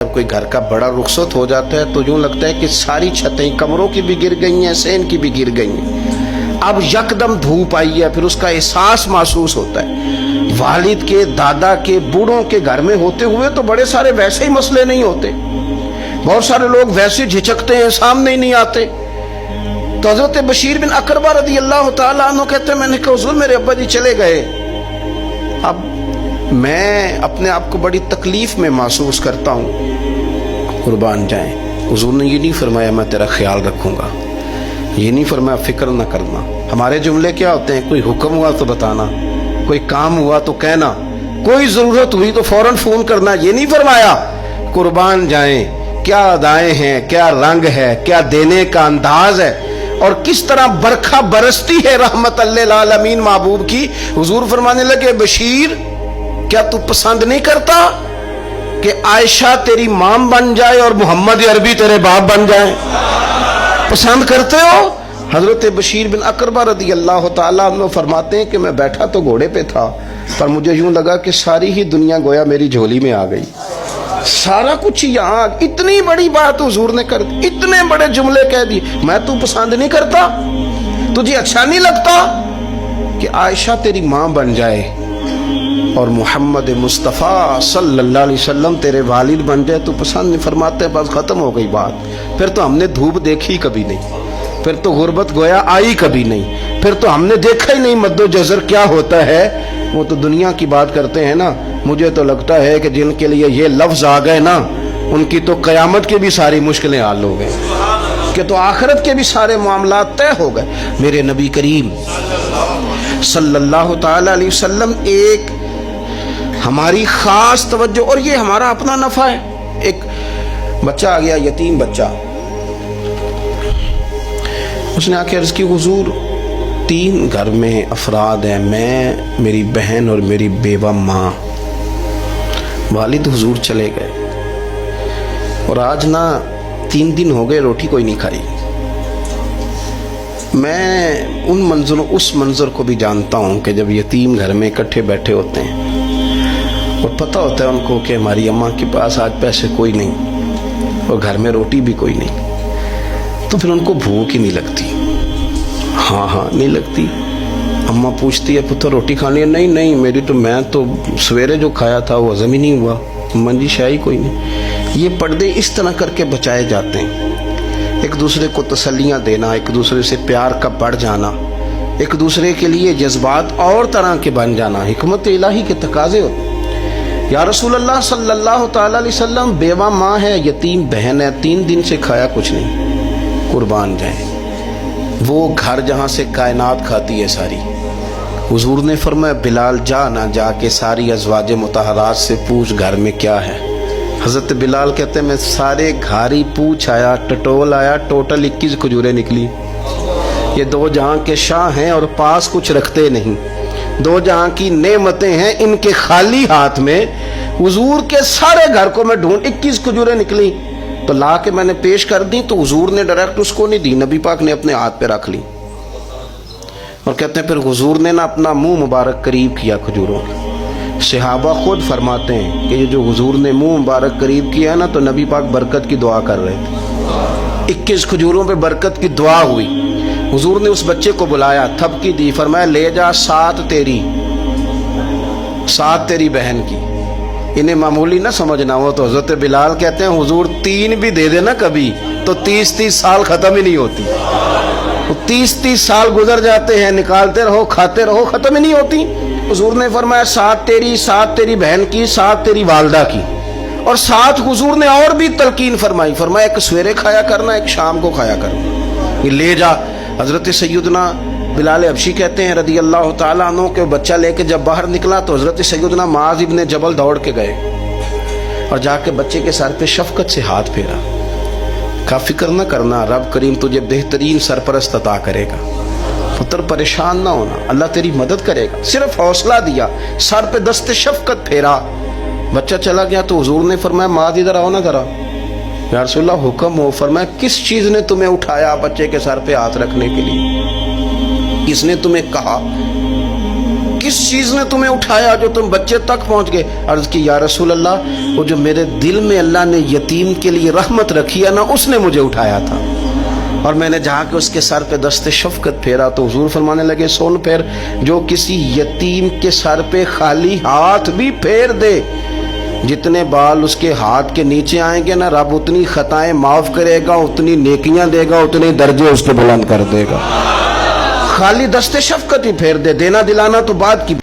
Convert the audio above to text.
जब कोई घर का बड़ा रुखसत हो जाता है तो यूं लगता है कि सारी छतें कमरों की भी गिर गई हैं, सेन की भी गिर गई हैं। अब यकदम धूप आई है, फिर उसका एहसास महसूस होता है। वालिद के, दादा के, बूढ़ों के घर में होते हुए तो बड़े सारे वैसे ही मसले नहीं होते, बहुत सारे लोग वैसे झिझकते हैं, सामने ही नहीं आते। तो हजरत बशीर बिन अकरबा रदी अल्लाह तआला अन्हु कहते हैं, मैंने कहा हुजूर मेरे अब्बा जी चले गए, अब मैं अपने आप को बड़ी तकलीफ में महसूस करता हूँ, कुर्बान जाएं। हुजूर ने ये नहीं फरमाया मैं तेरा ख्याल रखूंगा, ये नहीं फरमाया फिक्र न करना। हमारे जुमले क्या होते हैं, कोई हुक्म हुआ तो बताना, कोई काम हुआ तो कहना, कोई जरूरत हुई तो फौरन फोन करना, ये नहीं फरमाया। कुर्बान जाएं, क्या अदाएं हैं, क्या रंग है, क्या देने का अंदाज है, और किस तरह बरखा बरसती है रहमत लिल आलमीन महबूब की। हुजूर फरमाने लगे, बशीर क्या तू पसंद नहीं करता कि आयशा तेरी मां बन जाए और मोहम्मद अरबी तेरे बाप बन जाए? पसंद करते हो? हजरत बशीर बिन अकरबा रदी अल्लाह तआला अन्हु फरमाते हैं कि मैं बैठा तो घोड़े पे था, पर मुझे यूं लगा कि सारी ही दुनिया गोया मेरी झोली में आ गई, सारा कुछ यहाँ। इतनी बड़ी बात हुजूर ने कर दी, इतने बड़े जुमले कह दिए। मैं तू पसंद नहीं करता, तुझे अच्छा नहीं लगता कि आयशा तेरी मां बन जाए और मोहम्मद मुस्तफ़ा सल्लल्लाहु अलैहि वसल्लम तेरे वालिद बन जाए? तो पसंद नहीं फरमाते, बस खत्म हो गई बात। फिर तो हमने धूप देखी कभी नहीं, फिर तो गुर्बत गोया आई कभी नहीं, फिर तो हमने देखा ही नहीं मद्दो जज़र क्या होता है। वो तो दुनिया की बात करते हैं ना। मुझे तो लगता है कि जिनके लिए ये लफ्ज आ गए ना, उनकी तो कयामत की भी सारी मुश्किलें हल हो गई, कि तो आखिरत के भी सारे मामला तय हो गए। मेरे नबी करीम सल्लल्लाहु ताला अलैहि वसल्लम एक हमारी खास तवज्जो, और ये हमारा अपना नफा है। एक बच्चा आ गया, यतीम बच्चा, उसने आके अर्ज की, हुजूर 3 घर में अफराद हैं, मैं, मेरी बहन और मेरी बेवा माँ। वालिद हुजूर चले गए और आज ना 3 दिन हो गए रोटी कोई नहीं खाई। मैं उस मंजर को भी जानता हूँ कि जब यतीम घर में इकट्ठे बैठे होते हैं और पता होता है उनको कि हमारी अम्मा के पास आज पैसे कोई नहीं और घर में रोटी भी कोई नहीं, तो फिर उनको भूख ही नहीं लगती। हाँ नहीं लगती। अम्मा पूछती है, पुत्र रोटी खानी है? नहीं मेरी तो, मैं तो सवेरे जो खाया था वो हजम ही नहीं हुआ, अम्मा जी शाही कोई नहीं। ये पर्दे इस तरह करके बचाए जाते हैं, एक दूसरे को तसल्लियाँ देना, एक दूसरे से प्यार का बढ़ जाना, एक दूसरे के लिए जज्बात और तरह के बन जाना, हिकमत इलाही के तकाजे होते। या रसूल अल्लाह सल्लल्लाहु ताला अलैहि वसल्लम, बेवा माँ है, यतीम बहन है, 3 दिन से खाया कुछ नहीं। कुर्बान जाए वो घर जहाँ से कायनात खाती है सारी। हुजूर ने फरमाया, बिलाल जा ना जाके सारी अज़वाज मुतहरात से पूछ घर में क्या है। हज़रत बिलाल कहते हैं, मैं सारे घर ही पूछ आया, टटोल आया, टोटल 21 खजूरें निकली। ये 2 जहाँ के शाह हैं और पास कुछ रखते नहीं, 2 जहाँ की नेमतें हैं इनके खाली हाथ में। हुजूर के सारे घर को मैं ढूंढ, 21 खजूरें निकली तो ला के मैंने पेश कर दी, तो हुजूर ने डायरेक्ट उसको नहीं दी, नबी पाक ने अपने हाथ पे रख ली। और कहते हैं फिर हुजूर ने ना अपना मुंह मुबारक करीब किया खजूरों के। सहाबा खुद फरमाते हैं कि ये जो हुजूर ने मुंह मुबारक करीब किया है ना, तो नबी पाक बरकत की दुआ कर रहे थे। 21 खजूरों पे बरकत की दुआ हुई। हुजूर ने उस बच्चे को बुलाया, थपकी दी, फरमाया ले जा 7 तेरी बहन की। इन्हें मामूली ना समझना हो। तो हजरत बिलाल कहते हैं, हुजूर 3 भी दे देना कभी तो 30 साल खत्म ही नहीं होती। 30 साल गुजर जाते हैं, निकालते रहो, खाते रहो, खत्म ही नहीं होती। हुजूर ने फरमाया 7 तेरी बहन की, 7 तेरी वालदा की, और 7 हुजूर ने और भी तलकीन फरमाई। फरमाया एक सवेरे खाया करना, एक शाम को खाया करना, ये ले जा। हजरत सैयदना बिलाल हबशी कहते हैं रदी अल्लाह तआला अन्हु के बच्चा लेके जब बाहर निकला तो हजरत सैयदना मुआज़ इब्न जबल दौड़ के गए और जाके बच्चे के सर पे शफकत से हाथ फेरा। का फिक्र न करना, रब करीम तुझे बेहतरीन सरपरस्त अता करेगा, पुत्र परेशान ना होना, अल्लाह तेरी मदद करेगा। सिर्फ हौसला दिया, सर पे दस्ते शफकत फेरा, बच्चा चला गया। तो हुजूर ने फरमाया, मुआज़ इधर आओ ना जरा। या रसूलल्लाह हुक्म हो। फरमाया, किस चीज ने तुम्हें उठाया बच्चे के सर पे हाथ रखने के लिए? किसने तुम्हें कहा? किस चीज ने तुम्हें उठाया जो तुम बच्चे तक पहुंच गए? अर्ज की या रसूल अल्लाह, वो जो मेरे दिल में अल्लाह ने यतीम के लिए रहमत रखी है ना, उसने मुझे उठाया था। और मैंने जाके उसके सर पे दस्ते शफकत फेरा तो हुजूर फरमाने लगे, सुन फिर, जो किसी यतीम के सर पे खाली हाथ भी फेर दे, जितने बाल उसके हाथ के नीचे आएंगे ना, रब उतनी खताएं माफ करेगा, उतनी नेकियां देगा, उतने दर्जे उसके बुलंद कर देगा। खाली दस्ते शफकत ही फेर दे, देना दिलाना तो बात की